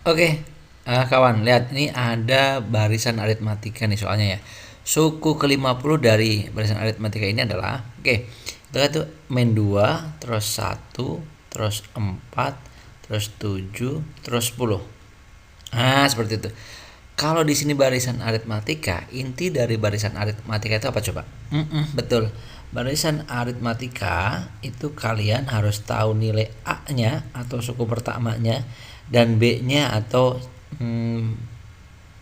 Oke, kawan, lihat ini ada barisan aritmatika nih soalnya ya. Suku ke-50 dari barisan aritmatika ini adalah, oke, kita tuh main 2, terus 1, terus 4, terus 7, terus 10. Nah, seperti itu. Kalau di sini barisan aritmatika, inti dari barisan aritmatika itu apa coba? Betul. Barisan aritmatika itu kalian harus tahu nilai A-nya atau suku pertamanya dan B-nya atau hmm,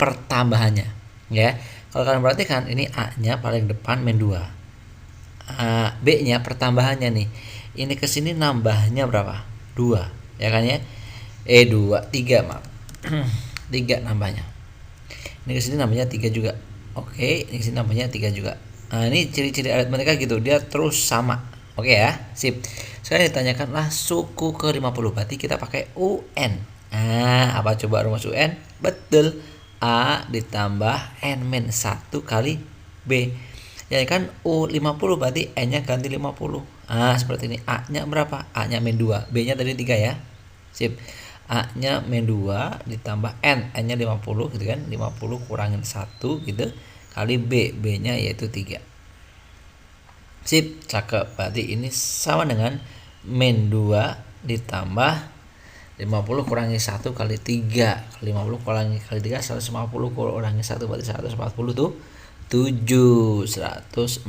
pertambahannya, ya. Kalau kalian perhatikan ini A-nya paling depan main 2. B-nya pertambahannya nih. Ini ke sini nambahnya berapa? 2, ya kan ya? 2, 3, maaf. 3 nambahnya. Ini ke sini namanya 3 juga. Oke, ini ke sini namanya 3 juga. Nah, ini ciri-ciri aritmatika gitu, dia terus sama. Oke ya, sip. Sekarang ditanyakanlah suku ke-50, berarti kita pakai UN. Nah, apa coba rumus UN? Betul. A ditambah N-1 kali B. Ya kan U50 berarti N-nya ganti 50. Ah, seperti ini. A-nya berapa? A-nya min 2, B-nya tadi 3 ya. Sip. A-nya min 2 ditambah N, N-nya 50 gitu kan. 50 kurangin 1 gitu kali B, B-nya yaitu 3. Sip, cakep. Berarti ini sama dengan min 2 ditambah 50 kurangi 1 kali 3. 50 kurangi kali 3 150 kurangi 1 berarti 140 tuh 7. 147.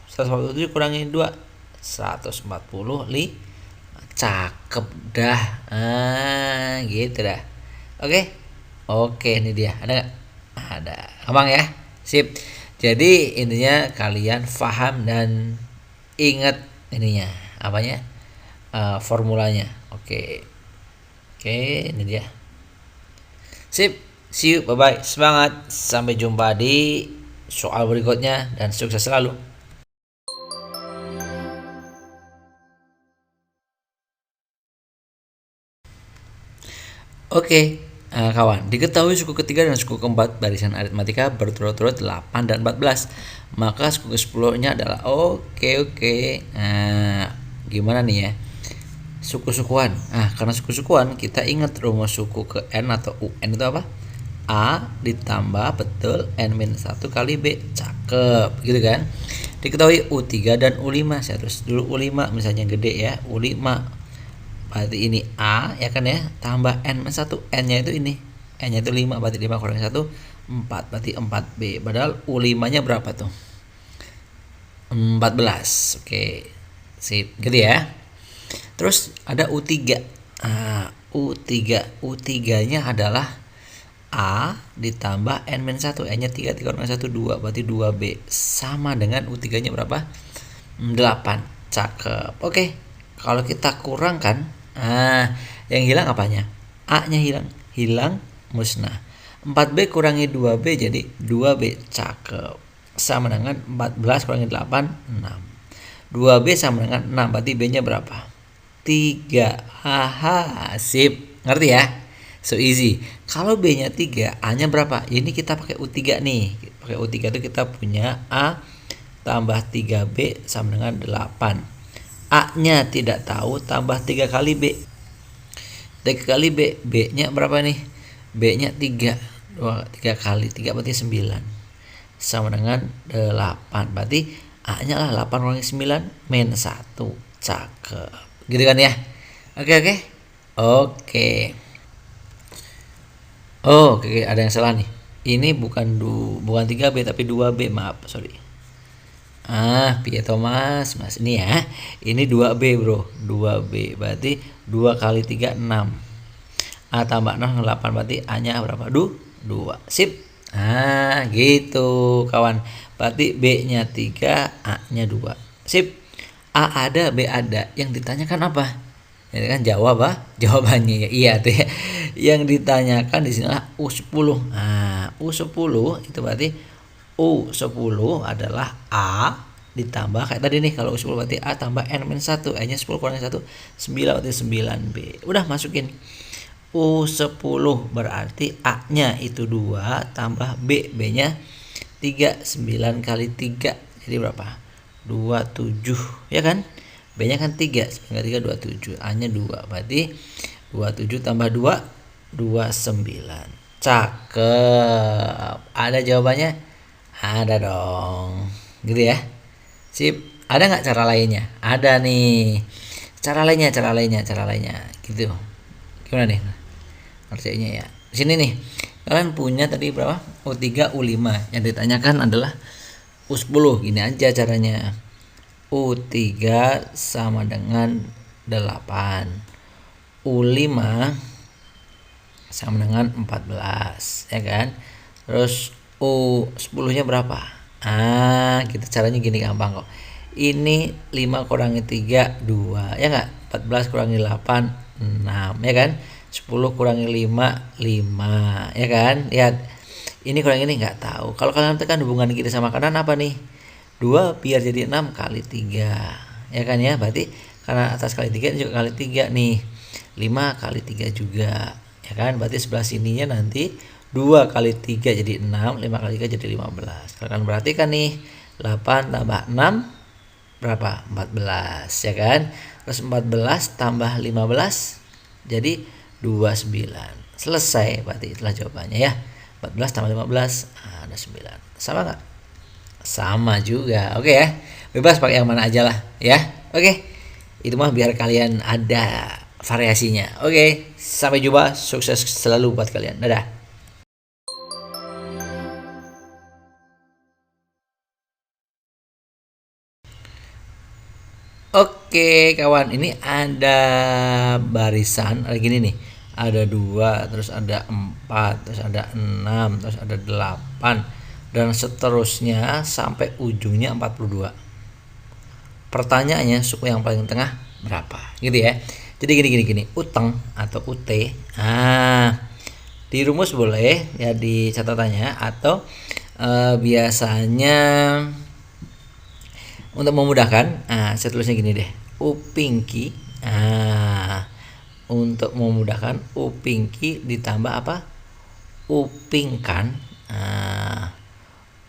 147 kurangi 2 140 cakep dah. Gitu dah. Oke. Oke, ini dia. Ada nggak? Ada. Gampang ya? Sip. Jadi intinya kalian paham dan ingat ininya, apanya? Formulanya. Oke. Oke, ini dia. Sip. See you. Bye bye. Semangat. Sampai jumpa di soal berikutnya dan sukses selalu. Oke, kawan, diketahui suku ketiga dan suku keempat barisan aritmatika berturut-turut 8 dan 14. Maka suku ke-10-nya adalah oke. Gimana nih ya? Suku-sukuan. Karena suku-sukuan, kita ingat rumus suku ke N atau UN itu apa? A ditambah betul N-1 kali B. Cakep, gitu kan? Diketahui U3 dan U5. Saya terus dulu U5 misalnya gede ya, U5. Berarti ini A ya kan ya, tambah N-1, N-nya itu ini. N-nya itu 5, berarti 5 kurang 1 4, berarti 4B. Padahal U5-nya berapa tuh? 14. Oke. Sip, gitu ya. Terus ada U3. U3. U3-nya adalah A ditambah N-1. N-nya 3, 3 kurang 1 2, berarti 2B. Sama dengan U3-nya berapa? 8. Cakep. Oke. Kalau kita kurangkan, yang hilang apanya? A-nya hilang. Hilang, musnah. 4B kurangi 2B jadi 2B. Cakep. Sama dengan 14 kurangi 8, 6. 2B sama dengan 6, berarti B-nya berapa? 3. Haha, sip. Ngerti ya? So easy. Kalau B-nya 3, A-nya berapa? Ini kita pakai U3 nih. Pakai U3 itu kita punya A tambah 3B sama dengan 8. A-nya tidak tahu, tambah 3 kali B. 3 kali B, B-nya berapa nih? B-nya 3. 3 kali 3 berarti 9. Sama dengan 8. Berarti A-nya lah 8 kurangi 9 min 1. Cakep. Gitu kan ya? Oke. Oke. Oke, ada yang salah nih. Ini bukan 3B tapi 2B, maaf, sorry. Piye Thomas, Mas. Ini ya. Ini 2B, Bro. 2B berarti 2 kali 3 6. A tambah 6 8 berarti A-nya berapa? 2. Sip. Gitu, kawan. Berarti B-nya 3, A-nya 2. Sip. A ada, B ada. Yang ditanyakan apa? Ya kan jawab jawabannya ya iya tuh ya. Yang ditanyakan di sini adalah U10. U10 itu berarti U10 adalah A ditambah kayak tadi nih, kalau U10 berarti A tambah N-1, N-nya 10 kurang 1 9 berarti 9B. Udah masukin. U10 berarti A-nya itu 2 tambah B, B-nya 3, 9 kali 3 jadi berapa? 27 ya kan? B-nya kan 3, 9 kali 3 27, A-nya 2 berarti 27 tambah 2 29. Cakep. Ada jawabannya? Ada dong. Gitu ya. Sip. Ada nggak cara lainnya? Ada nih. Cara lainnya. Gitu. Gimana nih? Ngerjainnya ya. Di sini nih. Kalian punya tadi berapa? U3, U5. Yang ditanyakan adalah U10. Gini aja caranya. U3 sama dengan 8. U5 sama dengan 14, ya kan? Terus U10 nya berapa? Kita caranya gini gampang kok. Ini 5 kurangi 3 2, ya enggak? 14 kurangi 8 6, ya kan? 10 kurangi 5 5, ya kan? Lihat. Ini kurangi ini enggak tahu. Kalau kalian tekan hubungan kiri sama kanan apa nih? 2 biar jadi 6 kali 3. Ya kan ya? Berarti karena atas kali 3 juga kali 3 nih. 5 kali 3 juga. Ya kan? Berarti sebelah sininya nanti 2 kali 3 jadi 6, 5 kali 3 jadi 15. Kalian perhatikan nih, 8 tambah 6 berapa? 14, ya kan? Terus 14 tambah 15 jadi 29. Selesai, berarti itulah jawabannya ya. 14 tambah 15 ada 9. Sama nggak? Sama juga. Oke ya. Bebas pakai yang mana aja lah ya. Oke. Itu mah biar kalian ada variasinya. Oke, sampai jumpa. Sukses selalu buat kalian. Dadah. Oke kawan, ini ada barisan ada gini nih. Ada 2, terus ada 4, terus ada 6, terus ada 8 dan seterusnya sampai ujungnya 42. Pertanyaannya suku yang paling tengah berapa? Gitu ya. Jadi gini. Uteng atau UT. Dirumus boleh ya di catatannya atau biasanya untuk memudahkan, saya tulisnya gini deh. Upingki. Untuk memudahkan upingki ditambah apa? Upingkan.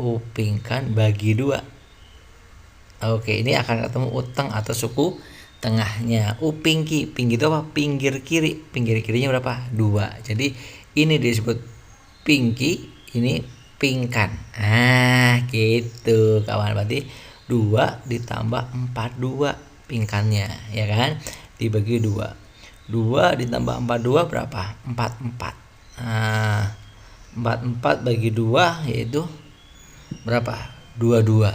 Upingkan bagi 2. Oke, ini akan ketemu uteng atau suku tengahnya. Upingki. Pinggir itu apa? Pinggir kiri. Pinggir kirinya berapa? 2. Jadi ini disebut pinki, ini pingkan. Gitu kawan. Berarti 2 ditambah 42 pingkannya, ya kan? Dibagi 2. 2 ditambah 42 berapa? 44. 44 bagi 2 yaitu berapa? 22.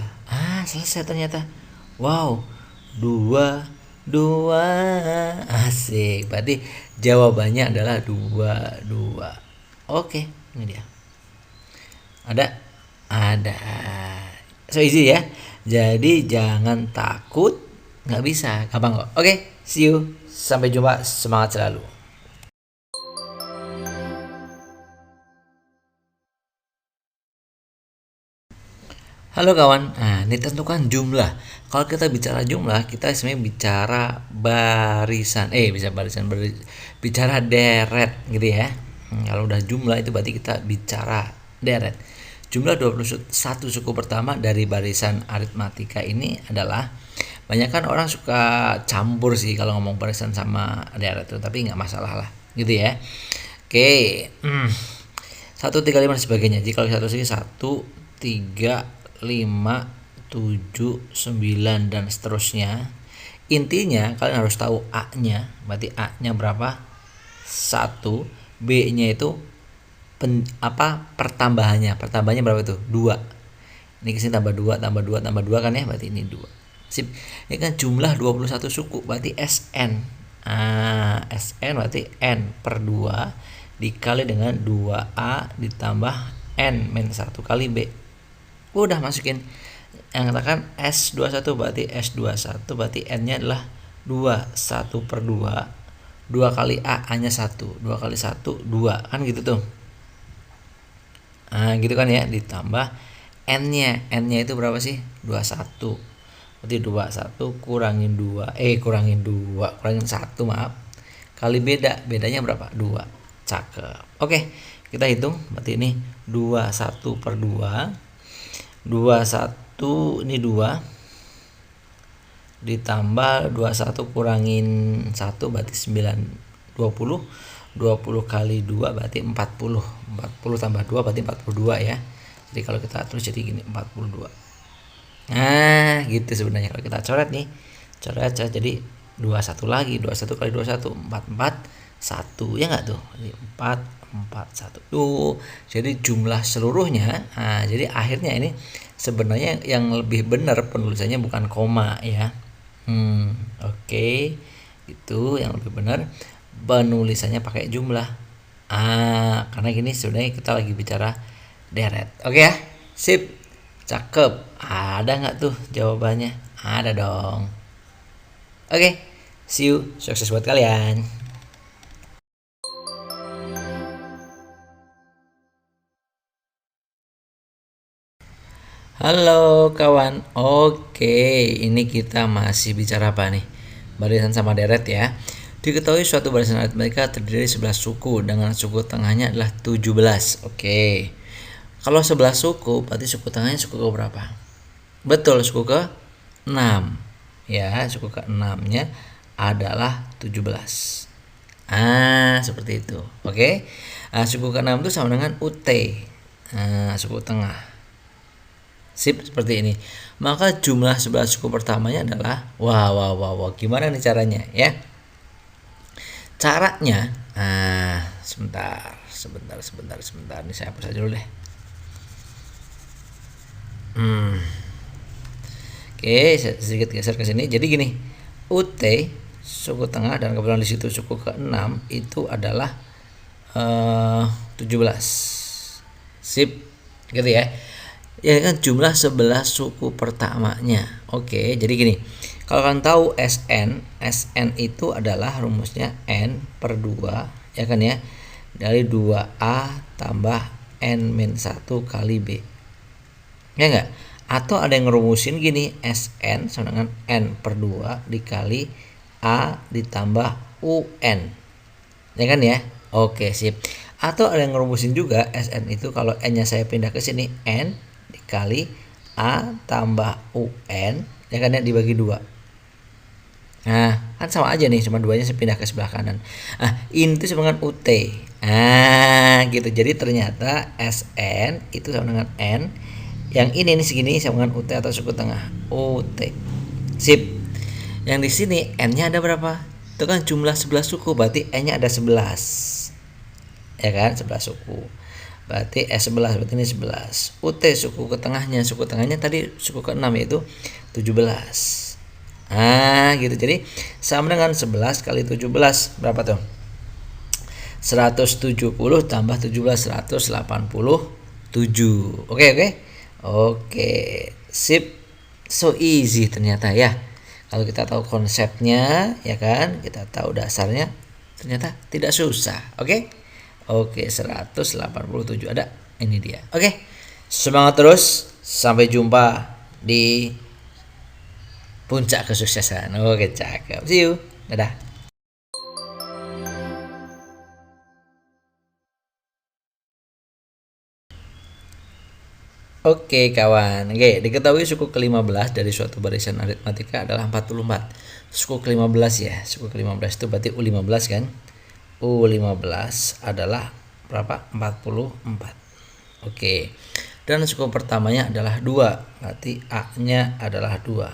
Selesai ternyata. Wow. 2 asik. Berarti jawabannya adalah 22. Oke, ini dia. Ada. So easy ya. Jadi jangan takut, nggak bisa, gampang kok. Oke, see you. Sampai jumpa. Semangat selalu. Halo kawan, ini tentukan jumlah. Kalau kita bicara jumlah, kita sebenarnya bicara barisan. Bicara deret gitu ya. Kalau udah jumlah itu berarti kita bicara deret. Jumlah 21 suku pertama dari barisan aritmatika ini adalah, banyak kan orang suka campur sih kalau ngomong barisan sama deret itu, tapi nggak masalah lah gitu ya. Oke. 1, 3, 5 dan sebagainya. Jadi kalau satu segi 1, 3, 5, 7, 9 dan seterusnya. Intinya kalian harus tahu A-nya. Berarti A-nya berapa? 1. B-nya itu pertambahannya. Pertambahannya berapa itu? 2. Ini kesini tambah 2 kan ya. Berarti ini 2. Sip. Ini kan jumlah 21 suku. Berarti SN. SN berarti N per 2 dikali dengan 2A ditambah N min 1 kali B. Udah masukin yang katakan S21 berarti S21 berarti N-nya adalah 2, 1 per 2 kali A-nya 1, 2 kali 1 2 kan gitu tuh. Gitu kan ya, ditambah N-nya itu berapa sih? 21. Berarti 21 kurangin 1 maaf. Kali bedanya berapa? 2. Cakep. Oke, kita hitung. Berarti ini 21 per 2. 21 ini 2 ditambah 21 kurangin 1 berarti 20. 20 kali 2 berarti 40. 40 tambah 2 berarti 42 ya. Jadi kalau kita tulis jadi gini 42. Nah, gitu sebenarnya kalau kita coret nih. Coret jadi 21 lagi. 21 kali 21 1 ya enggak tuh? Jadi 1 tuh. Jadi jumlah seluruhnya. Nah, jadi akhirnya ini sebenarnya yang lebih benar penulisannya bukan koma ya. Oke. Itu yang lebih benar penulisannya pakai jumlah. Karena gini sebenarnya kita lagi bicara deret. Oke ya. Sip. Cakep. Ada nggak tuh jawabannya? Ada dong. Oke. See you. Sukses buat kalian. Halo kawan. Oke, ini kita masih bicara apa nih? Barisan sama deret ya. Diketahui suatu barisan aritmatika terdiri dari 11 suku dengan suku tengahnya adalah 17. Oke. Kalau 11 suku, berarti suku tengahnya suku ke berapa? Betul, suku ke 6. Ya, suku ke 6-nya adalah 17. Seperti itu. Oke. Suku ke 6 itu sama dengan UT. Suku tengah. Sip, seperti ini. Maka jumlah 11 suku pertamanya adalah wah. Gimana nih caranya ya? Caranya, sebentar. Ini saya hapus aja dulu deh. Oke, sedikit geser ke sini. Jadi gini, UT suku tengah dan kebetulan di situ suku ke-6 itu adalah 17. Sip, gitu ya. Ya kan jumlah 11 suku pertamanya. Oke, jadi gini. Kalau kalian tahu SN itu adalah rumusnya N per 2, ya kan ya. Dari 2A tambah N-1 kali B. Ya enggak? Atau ada yang ngerumusin gini, SN sama dengan N per 2 dikali A ditambah UN. Ya kan ya? Oke, sip. Atau ada yang ngerumusin juga SN itu kalau N-nya saya pindah ke sini, N dikali A tambah UN, ya kan ya, dibagi 2. Nah, kan sama aja nih, cuma duanya saya pindah ke sebelah kanan. Ini tuh sama dengan UT. Gitu. Jadi ternyata SN itu sama dengan N. Yang ini nih segini sama dengan UT atau suku tengah. UT. Sip. Yang di sini N-nya ada berapa? Itu kan jumlah 11 suku, berarti N-nya ada 11. Ya kan? 11 suku. Berarti S11, berarti ini 11. UT suku tengahnya tadi suku ke-6 yaitu 17. Gitu. Jadi sama dengan 11 kali 17 berapa tuh? 170 tambah 17 187. Oke. Sip. So easy ternyata ya. Kalau kita tahu konsepnya, ya kan? Kita tahu dasarnya, ternyata tidak susah. Oke, 187 ada. Ini dia. Oke. Semangat terus. Sampai jumpa di puncak kesuksesan. Oke, cakep. See you. Dadah. Oke kawan. Diketahui suku ke-15 dari suatu barisan aritmatika adalah 44. Suku ke-15 ya. Suku ke-15 itu berarti U15 kan? U15 adalah berapa? 44. Oke. Dan suku pertamanya adalah 2. Berarti A-nya adalah 2.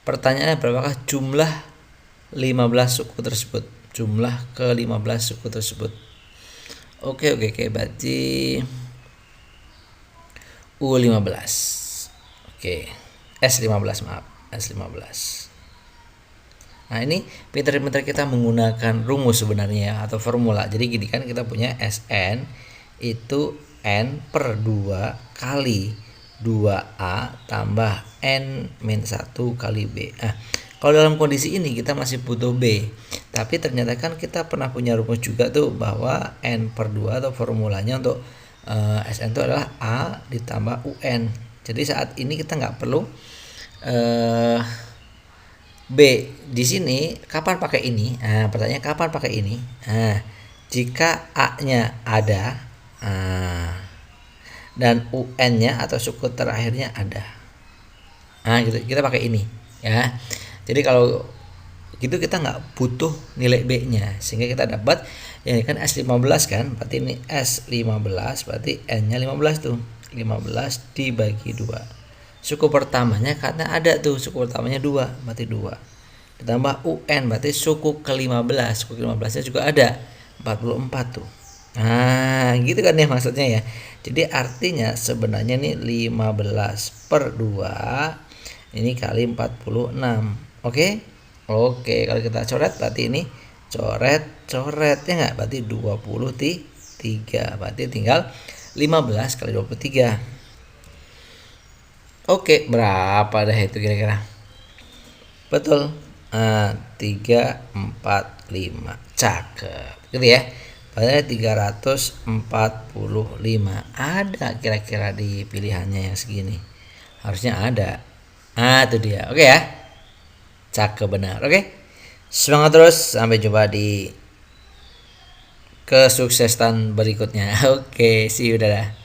Pertanyaannya berapakah jumlah 15 suku tersebut? Jumlah ke-15 suku tersebut. Oke. Berarti U15. Oke. S15 maaf. S15. Nah, ini pinter-pinter kita menggunakan rumus sebenarnya atau formula. Jadi gini kan kita punya SN itu N per 2 kali 2A tambah N-1 kali B. Kalau dalam kondisi ini kita masih butuh B. Tapi ternyata kan kita pernah punya rumus juga tuh bahwa N per 2 atau formulanya untuk SN itu adalah A ditambah UN. Jadi saat ini kita nggak perlu B di sini. Kapan pakai ini? Pertanyaannya kapan pakai ini? Jika A-nya ada dan UN-nya atau suku terakhirnya ada. Gitu. Kita pakai ini ya. Jadi kalau gitu kita nggak butuh nilai B-nya, sehingga kita dapat ini kan S15 kan, berarti ini S15 berarti N-nya 15 tuh. 15 dibagi 2. Suku pertamanya karena ada tuh suku pertamanya 2, berarti 2. Ditambah UN berarti suku ke-15. Suku ke-15-nya juga ada 44 tuh. Nah, gitu kan ya maksudnya ya. Jadi artinya sebenarnya nih 15 per 2 ini kali 46. Oke? Oke, kalau kita coret berarti ini coret ya enggak? Berarti 23. Berarti tinggal 15 kali 23. Oke, berapa dah itu kira-kira? Betul. 3, 4, 5. Cakep. Gitu ya. Pada 345. Ada kira-kira di pilihannya yang segini. Harusnya ada. Itu dia. Oke ya. Cakep benar. Oke. Semangat terus. Sampai jumpa di kesuksesan berikutnya. Oke, see you, dadah.